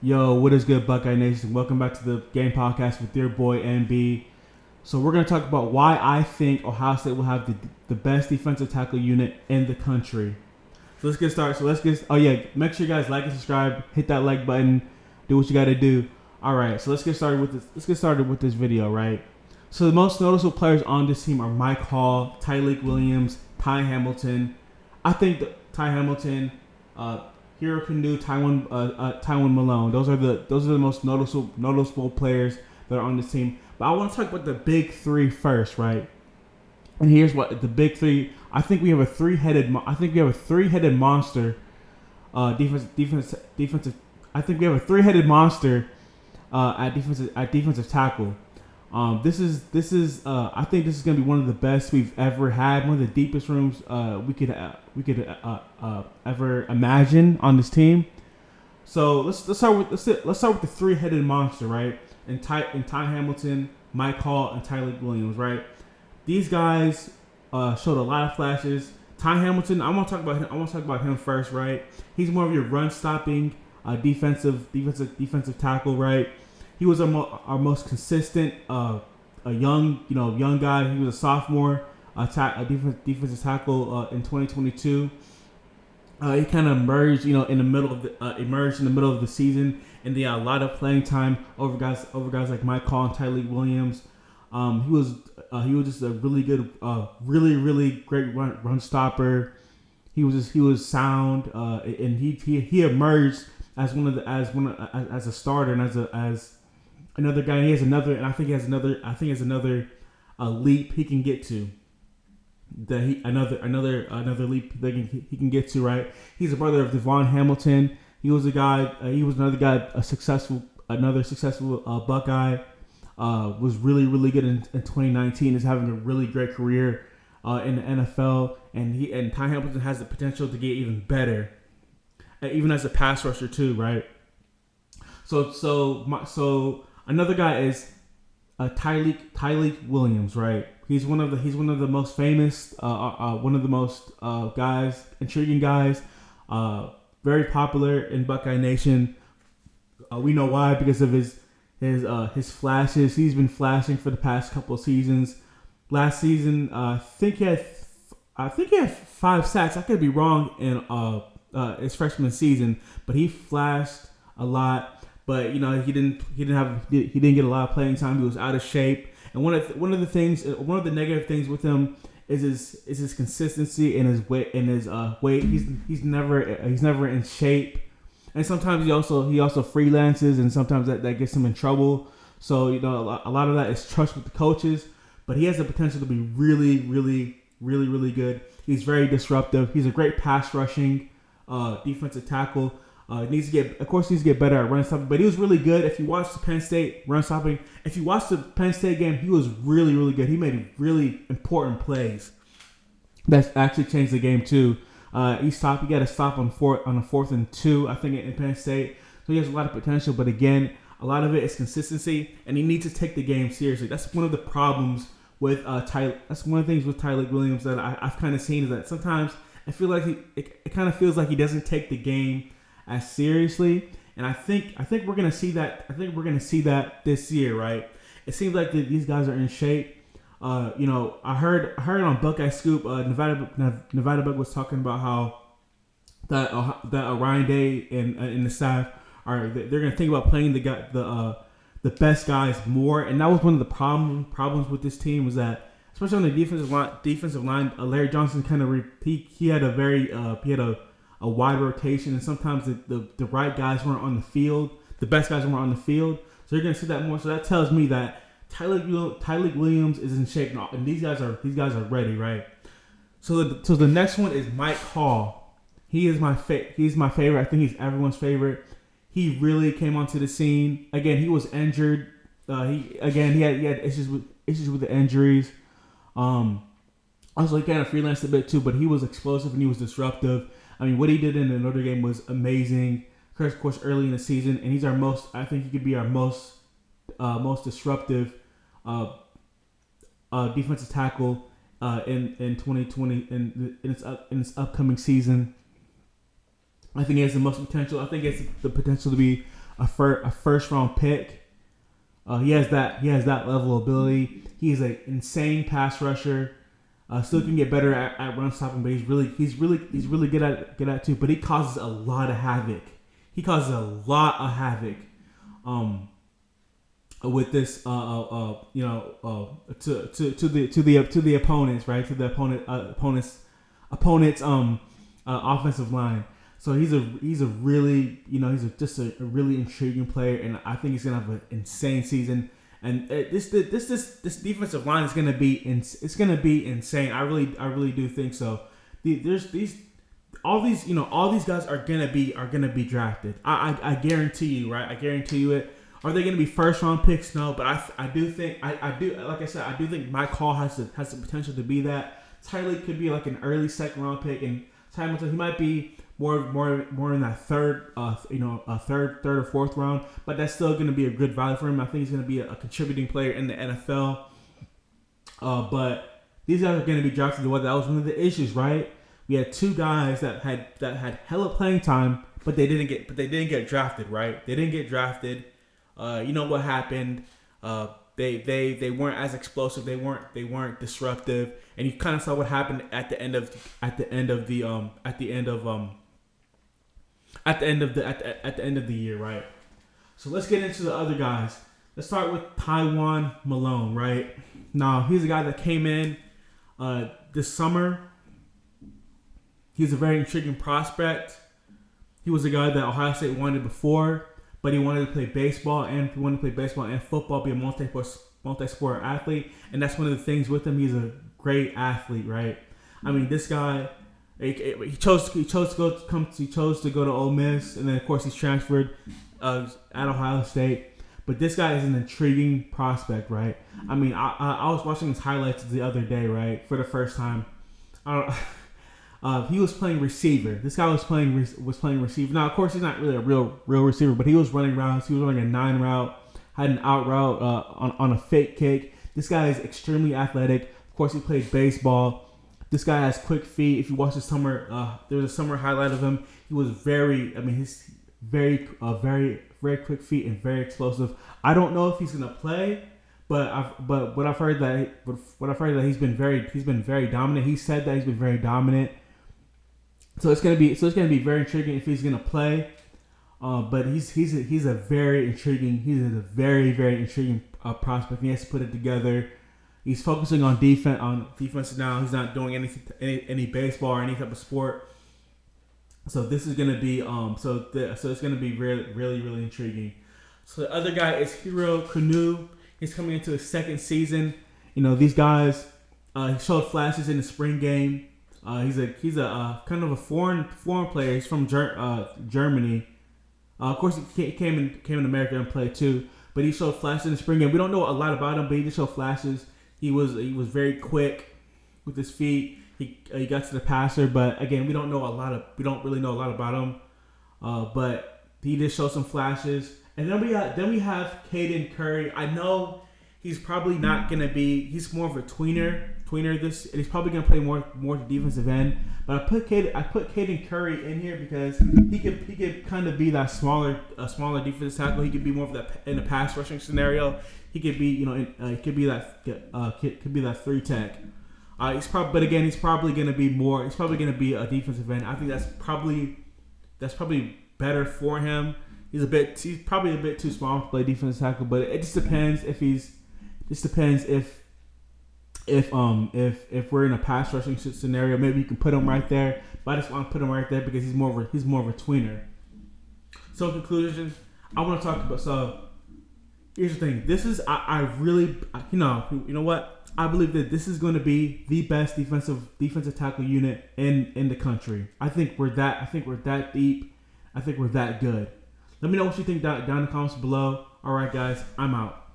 Yo, what is good, Buckeye Nation? Welcome back to the game podcast with your boy MB. So we're going to talk about why I think Ohio State will have the best defensive tackle unit in the country. So let's get started. Make sure you guys like and subscribe, hit that like button, do what you got to do. All right, so let's get started with this video, right? So the most noticeable players on this team are Mike Hall, Tyleik Williams, Ty Hamilton. I think that Ty Hamilton, Hero Canoe, Tywin Malone. Those are the most noticeable players that are on this team. But I want to talk about the big three first, right? And here's what the big three. I think we have a three-headed monster. Defensive. I think we have a three-headed monster at defensive tackle. I think this is going to be one of the best we've ever had. One of the deepest rooms we could ever imagine on this team. So let's start with the three-headed monster, right? And Ty Hamilton, Mike Hall, and Tyleik Williams, right? These guys showed a lot of flashes. Ty Hamilton, I want to talk about him first, right? He's more of your run-stopping defensive tackle, right? He was our most consistent, a young guy. He was a sophomore, defensive tackle in 2022. He kind of emerged, in the middle of the season, and they got a lot of playing time over guys like Mike Hall and Tyleik Williams. He was just a really good, really great run stopper. He was sound, and he emerged as a starter and as another guy. He has another leap he can get to. Another leap that he can get to, right? He's a brother of Devon Hamilton. He was another guy, another successful Buckeye. Was really good in 2019. Is having a really great career in the NFL, and Ty Hamilton has the potential to get even better, even as a pass rusher too, right? So another guy is Tyleik Williams, right? He's one of the most famous, intriguing guys, very popular in Buckeye Nation. We know why, because of his flashes. He's been flashing for the past couple of seasons. Last season, I think he had 5 sacks. I could be wrong in his freshman season, but he flashed a lot. But he didn't get a lot of playing time. He was out of shape. And one of the negative things with him is his consistency and his weight. He's never in shape. And sometimes he also freelances, and sometimes that gets him in trouble. So a lot of that is trust with the coaches. But he has the potential to be really good. He's very disruptive. He's a great pass rushing defensive tackle. Needs to get better at run stopping. But he was really good. If you watch the Penn State run stopping, if you watch the Penn State game, he was really good. He made really important plays that actually changed the game too. He got a stop on a 4th and 2, I think, in Penn State. So he has a lot of potential, but again, a lot of it is consistency, and he needs to take the game seriously. That's one of the problems with That's one of the things with Tyleik Williams that I've kind of seen, is that sometimes I feel like it kind of feels like he doesn't take the game as seriously, and I think we're gonna see that. I think we're gonna see that this year, right? It seems like these guys are in shape. I heard on Buckeye Scoop, Nevada Buck was talking about how that Ryan Day and the staff they're gonna think about playing the best guys more, and that was one of the problems with this team, was that especially on the defensive line, Larry Johnson kind of he had a wide rotation, and sometimes the right guys weren't on the field. The best guys weren't on the field, so you're gonna see that more. So that tells me that Tyleik Williams is in shape, and these guys are ready, right? So the next one is Mike Hall. He's my favorite. I think he's everyone's favorite. He really came onto the scene. Again, he was injured. He had issues with the injuries. Also, he kind of freelanced a bit too, but he was explosive and he was disruptive. I mean, what he did in the Notre game was amazing. Of course, early in the season, and he's I think he could be our most disruptive defensive tackle in 2020 in its upcoming season. I think he has the most potential. I think he has the potential to be a first round pick. He has that level of ability. He's an insane pass rusher. Still can get better at run stopping, but he's really good at it too. But he causes a lot of havoc. With this, to the opponents, right? To the opponent's offensive line. So he's a really, just a really intriguing player, and I think he's gonna have an insane season. And this defensive line is gonna be insane. I really do think so. All these guys are gonna be drafted. I guarantee you, right? I guarantee you it. Are they gonna be first round picks? No, but I do think I do think Mike Hall has the potential to be that. Tyleik could be like an early second round pick, and he might be more in that third or fourth round, but that's still going to be a good value for him. I think he's going to be a contributing player in the NFL. But these guys are going to be drafted. That was one of the issues, right? We had two guys that had hella playing time, but they didn't get drafted, right? They didn't get drafted. You know what happened? They weren't as explosive. They weren't disruptive, and you kind of saw what happened at the end of the year, right? So let's get into the other guys. Let's start with Tywone Malone, right? Now, he's a guy that came in this summer. He's a very intriguing prospect. He was a guy that Ohio State wanted before, but he wanted to play baseball and football, be a multi-sport athlete, and that's one of the things with him. He's a great athlete, right? I mean, this guy. He chose to go to Ole Miss, and then of course he's transferred at Ohio State. But this guy is an intriguing prospect, right? I mean, I was watching his highlights the other day, right, for the first time. He was playing receiver. This guy was playing receiver. Now, of course, he's not really a real receiver, but he was running routes. He was running a 9 route, had an out route on a fake kick. This guy is extremely athletic. Of course, he played baseball. This guy has quick feet. If you watch the summer, there's a summer highlight of him. He was he's very quick feet and very explosive. I don't know if he's gonna play, but what I've heard that he's been very dominant. He said that he's been very dominant. So it's gonna be very intriguing if he's gonna play. But he's a very intriguing prospect. He has to put it together. He's focusing on defense now. He's not doing any baseball or any type of sport. So this is gonna be so it's gonna be really intriguing. So the other guy is Hero Kanu. He's coming into his second season. These guys he showed flashes in the spring game. He's a kind of a foreign player. He's from Germany. Of course, he came in America and played too. But he showed flashes in the spring game. We don't know a lot about him, but he just showed flashes. He was very quick with his feet. He got to the passer, but again, we don't really know a lot about him. But he did show some flashes. And then we have Caden Curry. I know he's probably not gonna be. He's more of a tweener. And he's probably gonna play more to defensive end. But I put Caden Curry in here because he could kind of be that smaller defensive tackle. He could be more of that in a pass rushing scenario. He could be he could be that 3 tech. He's probably gonna be more. He's probably gonna be a defensive end. I think that's probably better for him. He's probably a bit too small to play defensive tackle, but it just depends if we're in a pass rushing scenario. Maybe you can put him right there, but I just want to put him right there because he's more of a tweener. So in conclusion, I want to talk about. So here's the thing. This is I really you know what. I believe that this is going to be the best defensive tackle unit in the country. I think we're that deep. I think we're that good. Let me know what you think down in the comments below. All right, guys, I'm out.